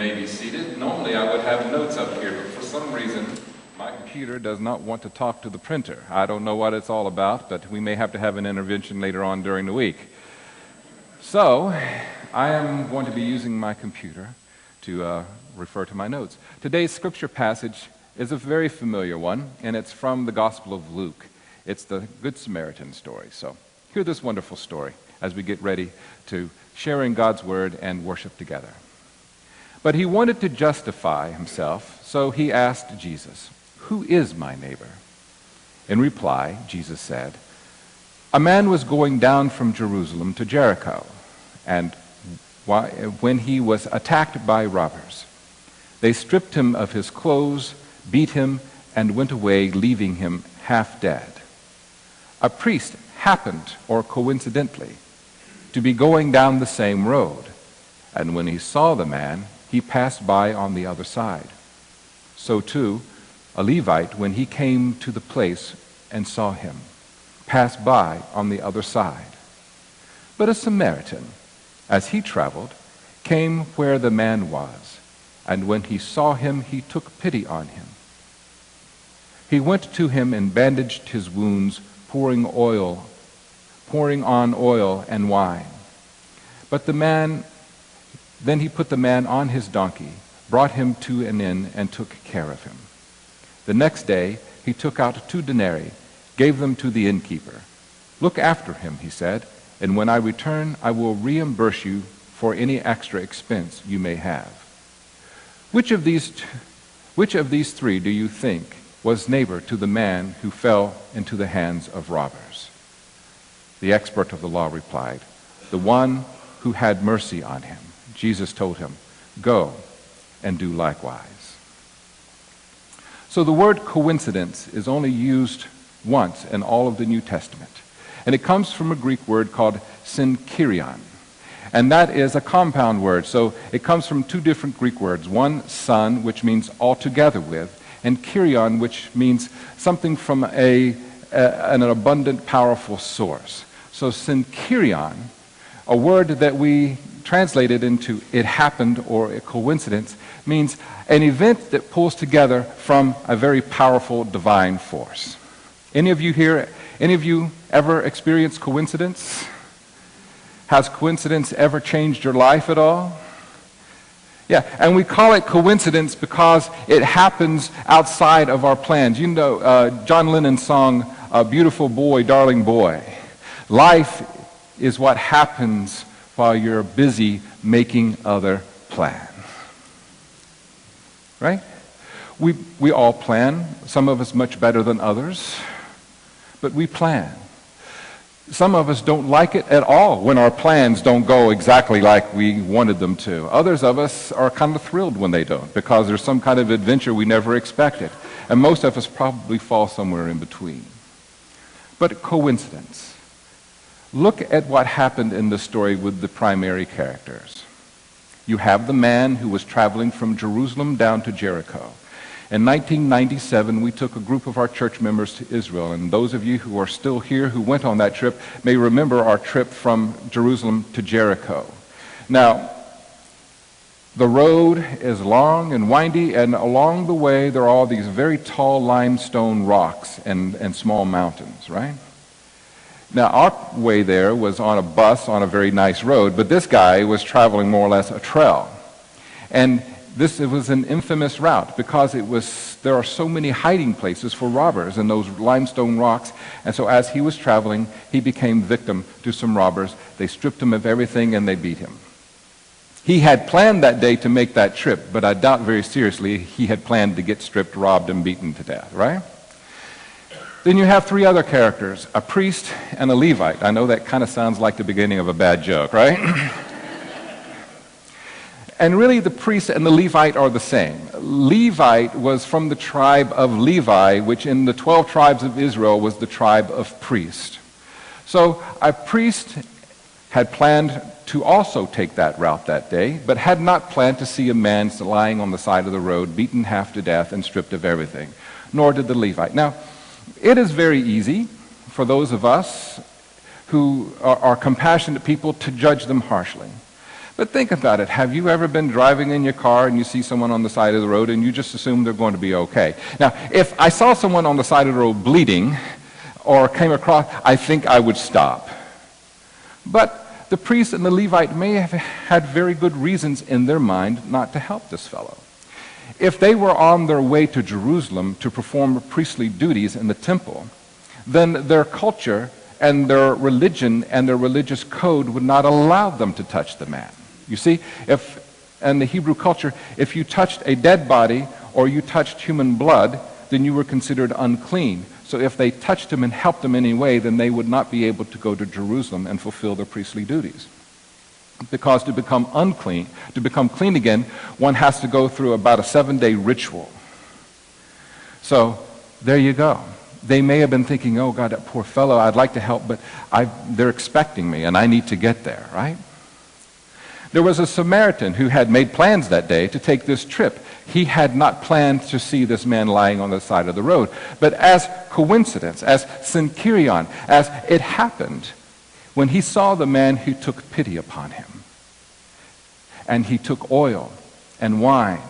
may be seated. Normally I would have notes up here, but for some reason my computer does not want to talk to the printer. I don't know what it's all about, but we may have to have an intervention later on during the week. So I am going to be using my computer to refer to my notes. Today's scripture passage is a very familiar one, and it's from the Gospel of Luke. It's the Good Samaritan story. So hear this wonderful story as we get ready to sharing God's word and worship together. But he wanted to justify himself, so he asked Jesus, "Who is my neighbor?" In reply, Jesus said, "A man was going down from Jerusalem to Jericho, and when he was attacked by robbers, they stripped him of his clothes, beat him, and went away, leaving him half dead. A priest happened, or coincidentally, to be going down the same road, and when he saw the man, he passed by on the other side. So too, a Levite, when he came to the place and saw him, passed by on the other side. But a Samaritan, as he traveled, came where the man was, and when he saw him, he took pity on him. He went to him and bandaged his wounds, pouring on oil and wine. Then he put the man on his donkey, brought him to an inn, and took care of him. The next day he took out 2 denarii, gave them to the innkeeper. 'Look after him,' he said, 'and when I return, I will reimburse you for any extra expense you may have.' Which of these 3 do you think was neighbor to the man who fell into the hands of robbers?" The expert of the law replied, "The one who had mercy on him." Jesus told him, "Go and do likewise." So the word coincidence is only used once in all of the New Testament. And it comes from a Greek word called synkyrion. And that is a compound word. So it comes from 2 different Greek words. One, son, which means altogether with, and kyrion, which means something from an abundant, powerful source. So synkyrion, a word that we translated into "it happened" or "a coincidence," means an event that pulls together from a very powerful divine force. Any of you ever experienced coincidence? Has coincidence ever changed your life at all? Yeah, and we call it coincidence because it happens outside of our plans. You know, John Lennon's song, "Beautiful Boy, Darling Boy." Life is what happens while you're busy making other plans. Right? We all plan, some of us much better than others, but we plan. Some of us don't like it at all when our plans don't go exactly like we wanted them to. Others of us are kind of thrilled when they don't because there's some kind of adventure we never expected. And most of us probably fall somewhere in between. But coincidence. Look at what happened in the story with the primary characters. You have the man who was traveling from Jerusalem down to Jericho. In 1997, we took a group of our church members to Israel, and those of you who are still here who went on that trip may remember our trip from Jerusalem to Jericho. Now, the road is long and windy, and along the way there are all these very tall limestone rocks and small mountains, right? Now, our way there was on a bus on a very nice road, but this guy was traveling more or less a trail. And it was an infamous route because there are so many hiding places for robbers in those limestone rocks. And so as he was traveling, he became victim to some robbers. They stripped him of everything and they beat him. He had planned that day to make that trip, but I doubt very seriously he had planned to get stripped, robbed, and beaten to death, right? Then you have 3 other characters, a priest and a Levite. I know that kind of sounds like the beginning of a bad joke, right? And really the priest and the Levite are the same. Levite was from the tribe of Levi, which in the 12 tribes of Israel was the tribe of priest. So a priest had planned to also take that route that day, but had not planned to see a man lying on the side of the road, beaten half to death and stripped of everything, nor did the Levite. Now, it is very easy for those of us who are compassionate people to judge them harshly. But think about it. Have you ever been driving in your car and you see someone on the side of the road and you just assume they're going to be okay? Now, if I saw someone on the side of the road bleeding or came across, I think I would stop. But the priest and the Levite may have had very good reasons in their mind not to help this fellow. If they were on their way to Jerusalem to perform priestly duties in the temple, then their culture and their religion and their religious code would not allow them to touch the man. You see, in the Hebrew culture, if you touched a dead body or you touched human blood, then you were considered unclean. So if they touched him and helped him in any way, then they would not be able to go to Jerusalem and fulfill their priestly duties. Because to become unclean, to become clean again, one has to go through about a 7-day ritual. So there you go. They may have been thinking, oh God, that poor fellow, I'd like to help, but they're expecting me and I need to get there, right? There was a Samaritan who had made plans that day to take this trip. He had not planned to see this man lying on the side of the road. But as coincidence, as synchirion, as it happened, when he saw the man, he took pity upon him. And he took oil and wine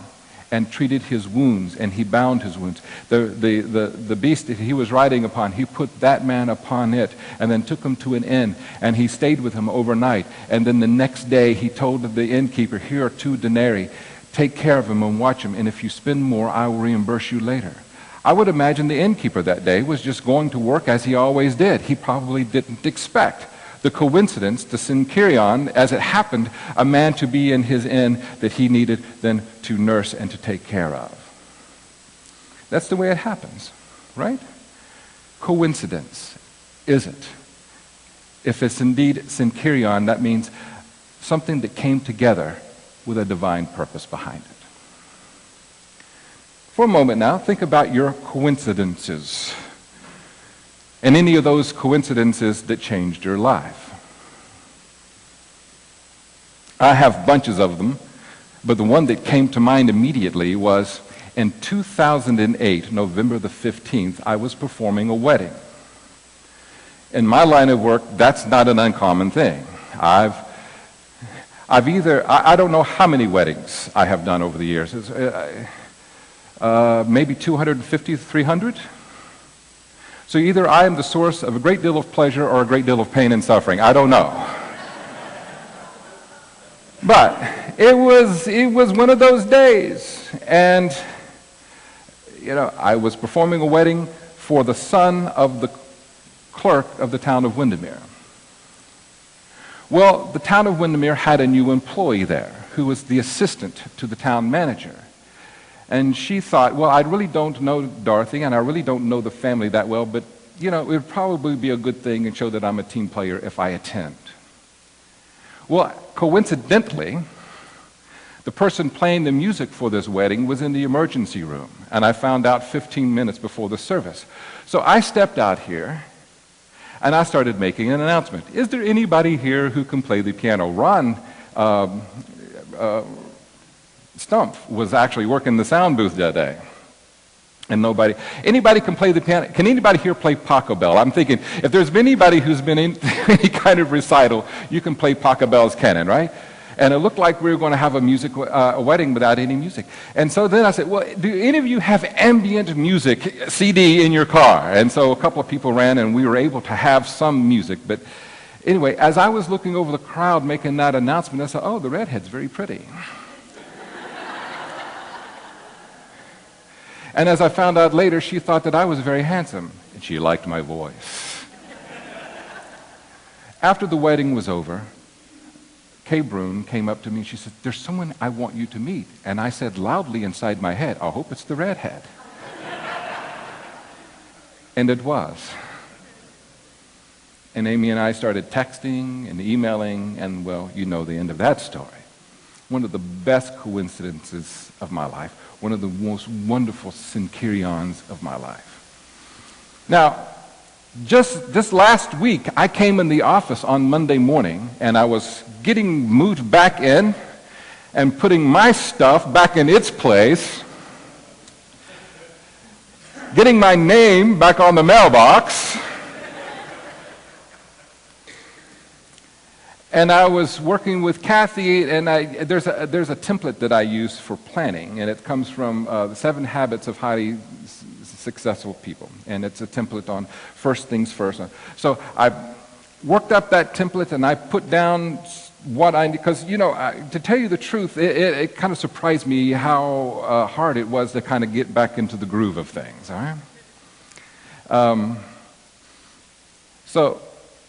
and treated his wounds, and he bound his wounds. The beast that he was riding upon, he put that man upon it, and then took him to an inn, and he stayed with him overnight. And then the next day he told the innkeeper, here are 2 denarii, take care of him and watch him, and if you spend more, I will reimburse you later. I would imagine the innkeeper that day was just going to work as he always did. He probably didn't expect the coincidence, the synchirion, as it happened, a man to be in his inn that he needed then to nurse and to take care of. That's the way it happens, right? Coincidence, is it? If it's indeed synchirion, that means something that came together with a divine purpose behind it. For a moment now, think about your coincidences. And any of those coincidences that changed your life. I have bunches of them, but the one that came to mind immediately was in 2008, November the 15th, I was performing a wedding. In my line of work, that's not an uncommon thing. I don't know how many weddings I have done over the years. Maybe 250, 300? So either I am the source of a great deal of pleasure or a great deal of pain and suffering. I don't know. But it was one of those days. And, I was performing a wedding for the son of the clerk of the town of Windermere. Well, the town of Windermere had a new employee there who was the assistant to the town manager. And she thought, well, I really don't know Dorothy, and I really don't know the family that well, but, it would probably be a good thing and show that I'm a team player if I attend. Well, coincidentally, the person playing the music for this wedding was in the emergency room, and I found out 15 minutes before the service. So I stepped out here, and I started making an announcement. Is there anybody here who can play the piano? Ron Stump was actually working the sound booth that day. And anybody can play the piano. Can anybody here play Paco Bell? I'm thinking, if there's anybody who's been in any kind of recital, you can play Paco Bell's canon, right? And it looked like we were going to have a wedding without any music. And so then I said, well, do any of you have ambient music CD in your car? And so a couple of people ran, and we were able to have some music. But anyway, as I was looking over the crowd making that announcement, I said, oh, the redhead's very pretty. And as I found out later, she thought that I was very handsome, and she liked my voice. After the wedding was over, Kay Brune came up to me and she said, there's someone I want you to meet. And I said loudly inside my head, I hope it's the redhead. And it was. And Amy and I started texting and emailing, and well, you know the end of that story. One of the best coincidences of my life. One of the most wonderful synchirions of my life. Now, just this last week, I came in the office on Monday morning, and I was getting moved back in and putting my stuff back in its place, getting my name back on the mailbox, And I was working with Kathy, and there's a template that I use for planning, and it comes from the 7 Habits of Highly Successful People, and it's a template on first things first. So I worked up that template, and I put down what because, to tell you the truth, it kind of surprised me how hard it was to kind of get back into the groove of things, all right? So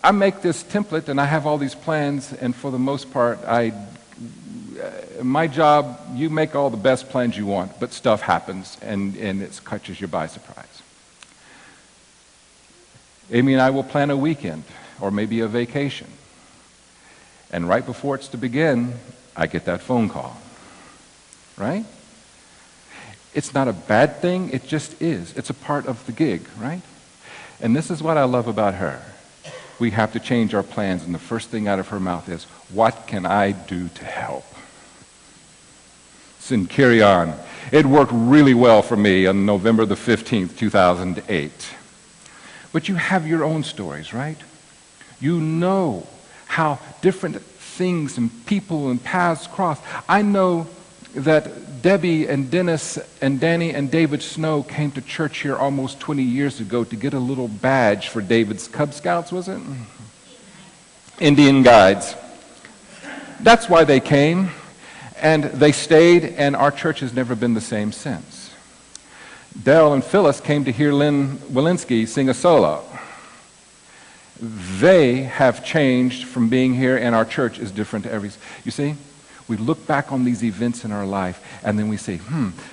I make this template, and I have all these plans, and for the most part, my job, you make all the best plans you want, but stuff happens, and it catches you by surprise. Amy and I will plan a weekend, or maybe a vacation. And right before it's to begin, I get that phone call, right? It's not a bad thing, it just is. It's a part of the gig, right? And this is what I love about her. We have to change our plans, and the first thing out of her mouth is, what can I do to help? Centurion. It worked really well for me on November the 15th, 2008. But you have your own stories, right? You know how different things and people and paths cross. I know that Debbie and Dennis and Danny and David Snow came to church here almost 20 years ago to get a little badge for David's Cub Scouts, was it? Indian Guides. That's why they came, and they stayed, and our church has never been the same since. Dell and Phyllis came to hear Lynn Walensky sing a solo. They have changed from being here, and our church is different every... You see? We look back on these events in our life, and then we say,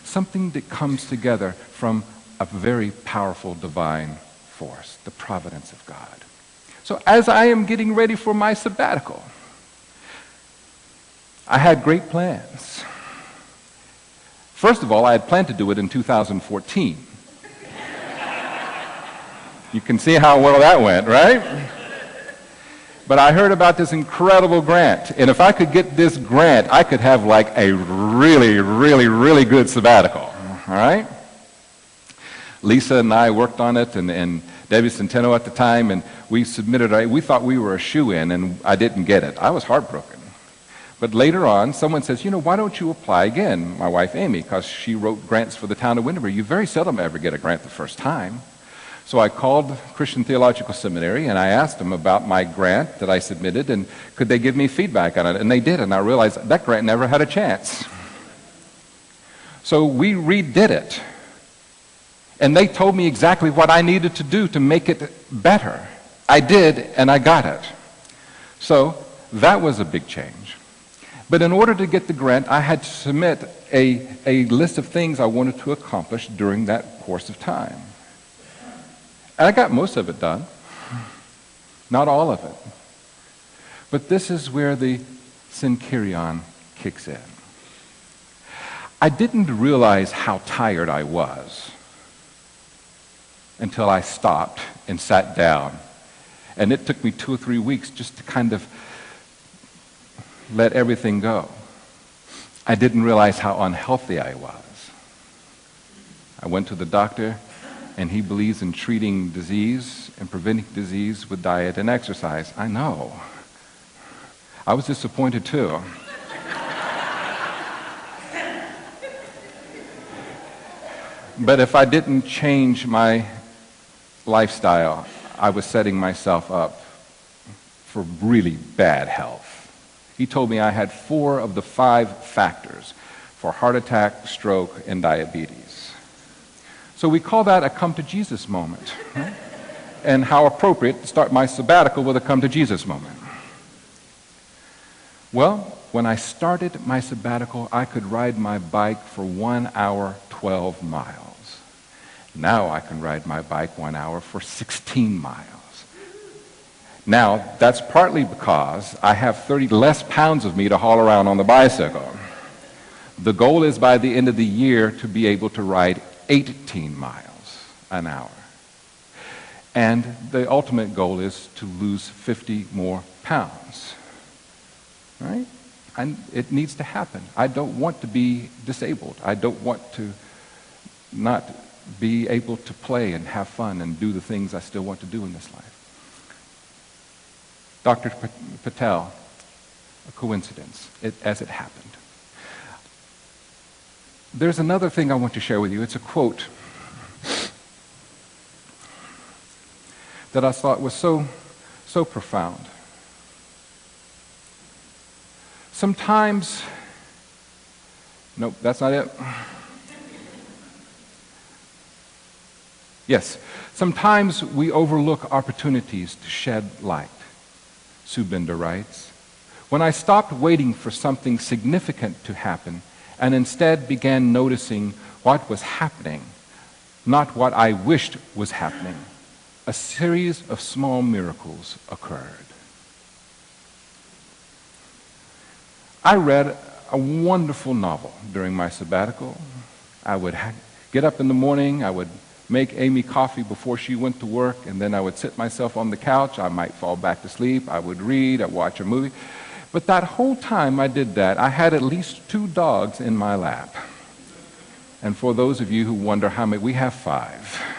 something that comes together from a very powerful divine force, the providence of God. So as I am getting ready for my sabbatical, I had great plans. First of all, I had planned to do it in 2014. You can see how well that went, right? But I heard about this incredible grant, and if I could get this grant, I could have like a really, really, really good sabbatical, all right? Lisa and I worked on it, and Debbie Centeno at the time, and we submitted, we thought we were a shoo-in, and I didn't get it. I was heartbroken. But later on, someone says, why don't you apply again? My wife, Amy, because she wrote grants for the town of Windermere. You very seldom ever get a grant the first time. So I called Christian Theological Seminary, and I asked them about my grant that I submitted, and could they give me feedback on it? And they did, and I realized that grant never had a chance. So we redid it. And they told me exactly what I needed to do to make it better. I did, and I got it. So that was a big change. But in order to get the grant, I had to submit a list of things I wanted to accomplish during that course of time. And I got most of it done, not all of it. But this is where the Centurion kicks in. I didn't realize how tired I was until I stopped and sat down. And it took me 2 or 3 weeks just to kind of let everything go. I didn't realize how unhealthy I was. I went to the doctor, and he believes in treating disease and preventing disease with diet and exercise. I know. I was disappointed too. But if I didn't change my lifestyle, I was setting myself up for really bad health. He told me I had 4 of the 5 factors for heart attack, stroke, and diabetes. So we call that a come to Jesus moment. Right? And how appropriate to start my sabbatical with a come to Jesus moment. Well, when I started my sabbatical, I could ride my bike for 1 hour, 12 miles. Now I can ride my bike 1 hour for 16 miles. Now, that's partly because I have 30 less pounds of me to haul around on the bicycle. The goal is by the end of the year to be able to ride 18 miles an hour. And the ultimate goal is to lose 50 more pounds. Right? And it needs to happen. I don't want to be disabled. I don't want to not be able to play and have fun and do the things I still want to do in this life. Dr. Patel a coincidence, as it happened. There's another thing I want to share with you. It's a quote that I thought was so profound. Sometimes, nope, that's not it. Yes, sometimes we overlook opportunities to shed light, Sue Bender writes. When I stopped waiting for something significant to happen and instead began noticing what was happening, not what I wished was happening, a series of small miracles occurred. I read a wonderful novel during my sabbatical. I would get up in the morning, I would make Amy coffee before she went to work, and then I would sit myself on the couch. I might fall back to sleep. I would read, I'd watch a movie. But that whole time I did that, I had at least 2 dogs in my lap. And for those of you who wonder how many, we have 5.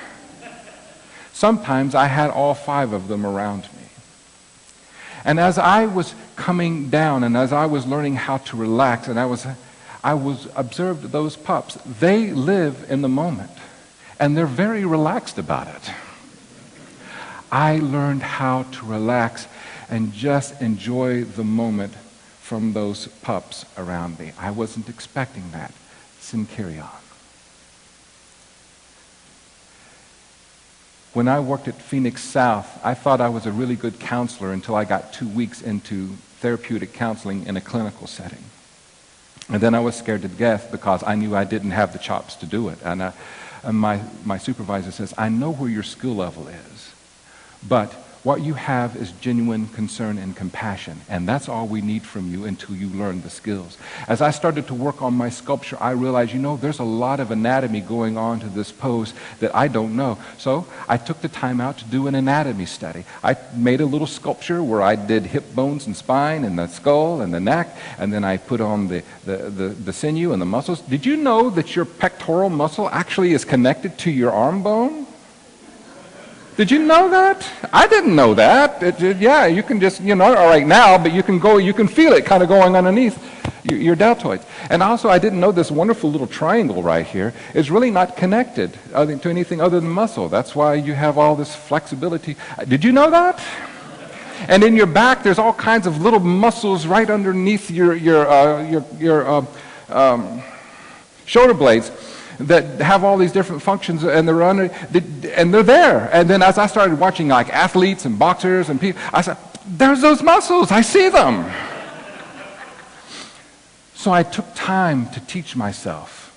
Sometimes I had all 5 of them around me. And as I was coming down and as I was learning how to relax, and I was observed those pups, they live in the moment. And they're very relaxed about it. I learned how to relax and just enjoy the moment from those pups around me. I wasn't expecting that. Synchyrion. When I worked at Phoenix South, I thought I was a really good counselor until I got 2 weeks into therapeutic counseling in a clinical setting. And then I was scared to death because I knew I didn't have the chops to do it. And my supervisor says, I know where your skill level is, but what you have is genuine concern and compassion, and that's all we need from you until you learn the skills. As I started to work on my sculpture, I realized, there's a lot of anatomy going on to this pose that I don't know. So I took the time out to do an anatomy study. I made a little sculpture where I did hip bones and spine and the skull and the neck, and then I put on the sinew and the muscles. Did you know that your pectoral muscle actually is connected to your arm bone? Did you know that? I didn't know that. Yeah, you can just, all right now, but you can feel it kind of going underneath your deltoids. And also, I didn't know this wonderful little triangle right here is really not connected to anything other than muscle. That's why you have all this flexibility. Did you know that? And in your back, there's all kinds of little muscles right underneath your shoulder blades that have all these different functions, and they're there. And then as I started watching like athletes and boxers and people, I said, there's those muscles, I see them. So I took time to teach myself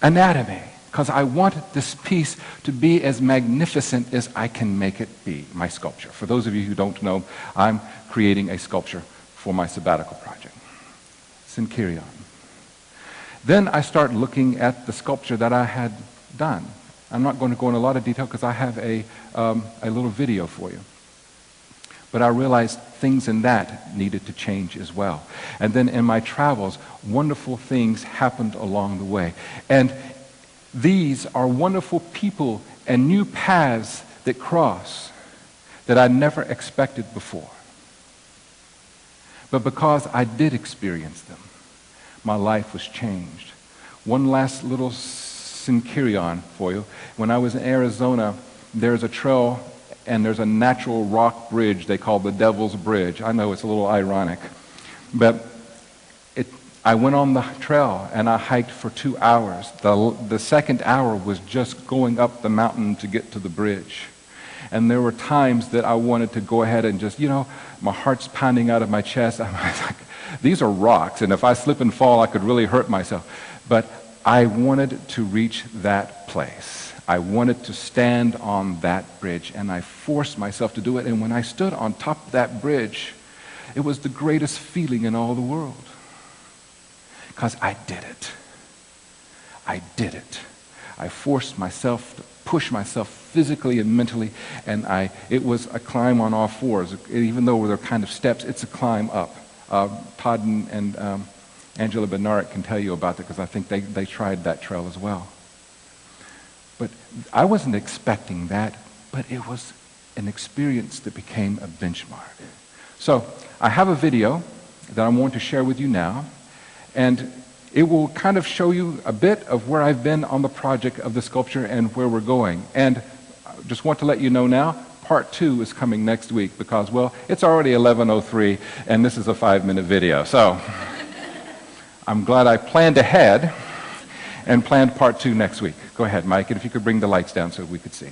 anatomy, because I wanted this piece to be as magnificent as I can make it be, my sculpture. For those of you who don't know, I'm creating a sculpture for my sabbatical project, Synchyrion. Then I started looking at the sculpture that I had done. I'm not going to go into a lot of detail because I have a little video for you. But I realized things in that needed to change as well. And then in my travels, wonderful things happened along the way. And these are wonderful people and new paths that cross that I never expected before. But because I did experience them, my life was changed. One last little Synchyrion for you. When I was in Arizona, there's a trail and there's a natural rock bridge they call the Devil's Bridge. I know it's a little ironic, but I went on the trail and I hiked for 2 hours. The second hour was just going up the mountain to get to the bridge. And there were times that I wanted to go ahead and just, my heart's pounding out of my chest. I'm like, these are rocks, and if I slip and fall, I could really hurt myself. But I wanted to reach that place. I wanted to stand on that bridge, and I forced myself to do it. And when I stood on top of that bridge, it was the greatest feeling in all the world. Because I did it. I did it. I forced myself to push myself physically and mentally, and it was a climb on all fours. Even though they're kind of steps, it's a climb up. Todd and Angela Bednarik can tell you about that because I think they tried that trail as well. But I wasn't expecting that, but it was an experience that became a benchmark. So I have a video, that I'm going to share with you now. And it will kind of show you a bit of where I've been on the project of the sculpture and where we're going. And I just want to let you know now, part 2 is coming next week because, well, it's already 11:03 and this is a 5-minute video. So I'm glad I planned ahead and planned part 2 next week. Go ahead, Mike, and if you could bring the lights down so we could see.